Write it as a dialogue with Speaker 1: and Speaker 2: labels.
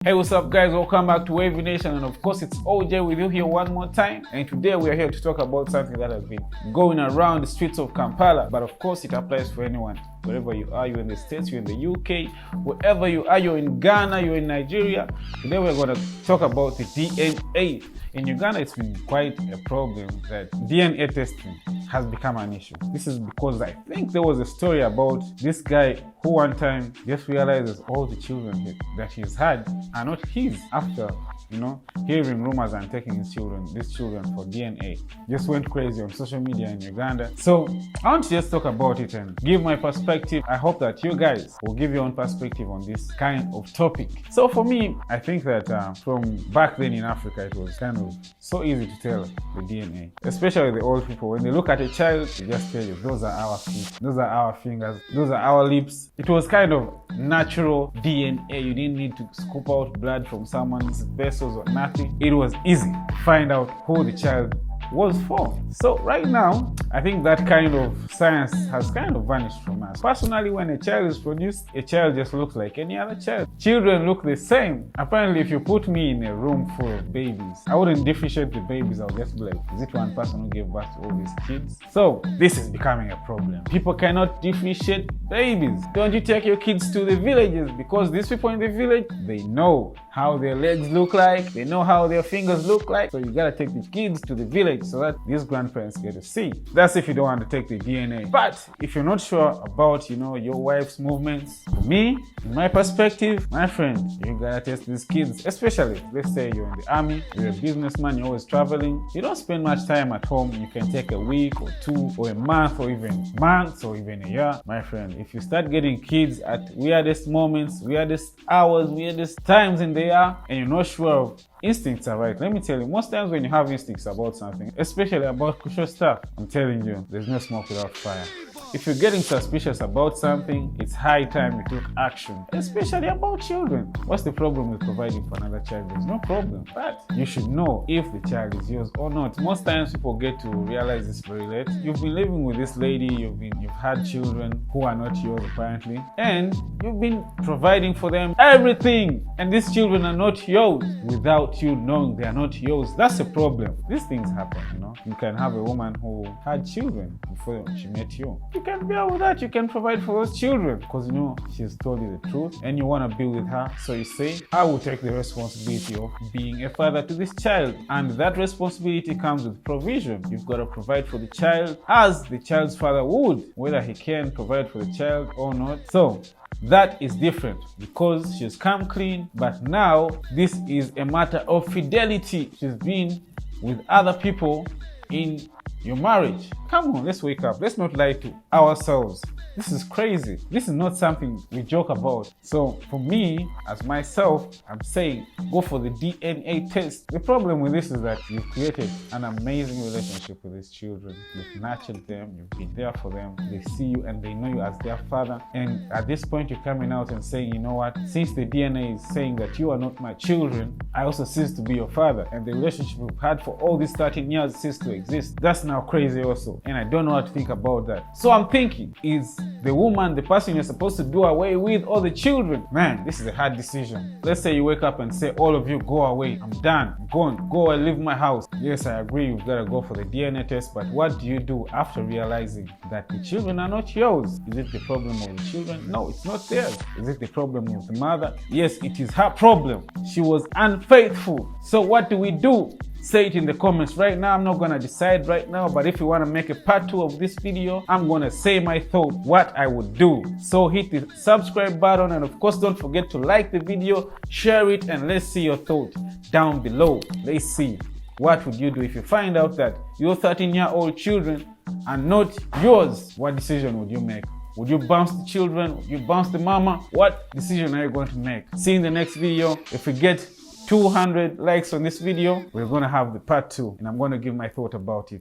Speaker 1: Hey, what's up guys? Welcome back to Wavy Nation, and of course it's OJ with you here one more time. And today we are here to talk about something that has been going around the streets of Kampala, but of course it applies for anyone. Wherever you are, you're in the States, you're in the UK, wherever you are, you're in Ghana, you're in Nigeria. Today we're going to talk about the DNA. In Uganda, it's been quite a problem that DNA testing has become an issue. This is because I think there was a story about this guy who one time just realizes all the children that he's had are not his after, hearing rumors and taking these children for DNA. Just went crazy on social media in Uganda. So I want to just talk about it and give my perspective. I hope that you guys will give your own perspective on this kind of topic. So for me, I think that from back then in Africa, it was kind of so easy to tell the DNA, especially the old people. When they look at a child, they just tell you, those are our feet, those are our fingers, those are our lips. It was kind of natural DNA. You didn't need to scoop out blood from someone's vessels or nothing. It was easy to find out who the child was for. So right now, I think that kind of science has kind of vanished from us. Personally, when a child is produced, a child just looks like any other child. Children look the same. Apparently, if you put me in a room full of babies, I wouldn't differentiate the babies. I'll just be like, is it one person who gave birth to all these kids? So this is becoming a problem. People cannot differentiate babies. Don't you take your kids to the villages, because these people in the village, they know how their legs look like, they know how their fingers look like. So you gotta take the kids to the village so that these grandparents get to see. That's if you don't want to take the DNA. But if you're not sure about, your wife's movements, for me, in my perspective, my friend, you gotta test these kids. Especially, let's say you're in the army, you're a businessman, you're always traveling. You don't spend much time at home. You can take a week or two or a month or even months or even a year. My friend, if you start getting kids at weirdest moments, weirdest hours, weirdest times in the year, and you're not sure of instincts are right. Let me tell you, most times when you have instincts about something, especially about crucial stuff, I'm telling you, there's no smoke without fire. If you're getting suspicious about something, it's high time you took action, especially about children. What's the problem with providing for another child? There's no problem, but you should know if the child is yours or not. Most times people get to realize this very late. You've been living with this lady, you've had children who are not yours apparently, and you've been providing for them everything, and these children are not yours without you knowing they are not yours. That's a problem. These things happen, You can have a woman who had children before she met you. You can bear with that. You can provide for those children because she's told you the truth and you want to be with her. So you say, I will take the responsibility of being a father to this child. And that responsibility comes with provision. You've got to provide for the child as the child's father would, whether he can provide for the child or not. So that is different because she's come clean, but now this is a matter of fidelity. She's been with other people in your marriage. Come on, let's wake up. Let's not lie to ourselves. This is crazy. This is not something we joke about. So for me, as myself, I'm saying go for the DNA test. The problem with this is that you've created an amazing relationship with these children. You've nurtured them, you've been there for them. They see you and they know you as their father. And at this point, you're coming out and saying, you know what? Since the DNA is saying that you are not my children, I also cease to be your father. And the relationship we've had for all these 13 years ceased to exist. That's now crazy also. And I don't know what to think about that. So I'm thinking, is the woman the person you're supposed to do away with, or the children? Man, this is a hard decision. Let's say you wake up and say, all of you go away. I'm done. I'm gone. Go and leave my house. Yes, I agree. You've got to go for the DNA test. But what do you do after realizing that the children are not yours? Is it the problem of the children? No, it's not theirs. Is it the problem of the mother? Yes, it is her problem. She was unfaithful. So what do we do? Say it in the comments right now. I'm not going to decide right now, but if you want to make a part 2 of this video, I'm going to say my thought, what I would do. So hit the subscribe button, and of course don't forget to like the video, share it, and let's see your thought down below. Let's see, what would you do if you find out that your 13-year-old children are not yours? What decision would you make? Would you bounce the children? Would you bounce the mama? What decision are you going to make? See you in the next video. If we get 200 likes on this video, we're going to have the part 2, and I'm going to give my thought about it.